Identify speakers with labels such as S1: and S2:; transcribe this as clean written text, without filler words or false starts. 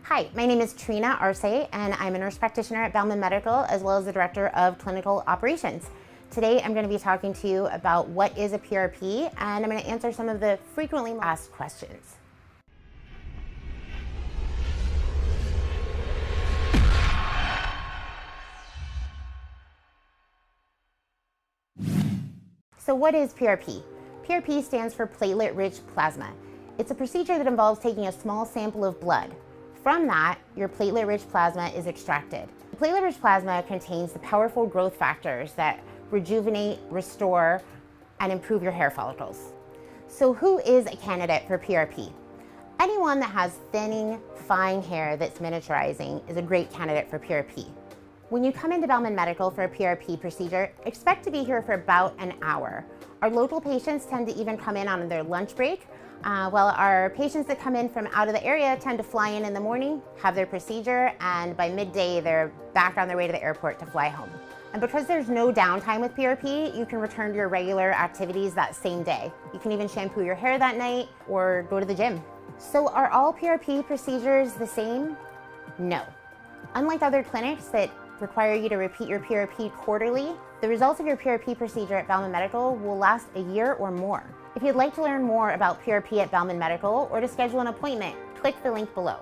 S1: Hi, my name is Trina Arce, and I'm a nurse practitioner at Belman Medical, as well as the director of clinical operations. Today, I'm going to be talking to you about what is a PRP, and I'm going to answer some of the frequently asked questions. So what is PRP? PRP stands for Platelet Rich Plasma. It's a procedure that involves taking a small sample of blood. From that, your platelet rich plasma is extracted. Platelet rich plasma contains the powerful growth factors that rejuvenate, restore, and improve your hair follicles. So who is a candidate for PRP? Anyone that has thinning, fine hair that's miniaturizing is a great candidate for PRP. When you come into Bauman Medical for a PRP procedure, expect to be here for about an hour. Our local patients tend to even come in on their lunch break, while our patients that come in from out of the area tend to fly in the morning, have their procedure, and by midday they're back on their way to the airport to fly home. And because there's no downtime with PRP, you can return to your regular activities that same day. You can even shampoo your hair that night or go to the gym. So are all PRP procedures the same? No. Unlike other clinics that require you to repeat your PRP quarterly, the results of your PRP procedure at Bauman Medical will last a year or more. If you'd like to learn more about PRP at Bauman Medical or to schedule an appointment, click the link below.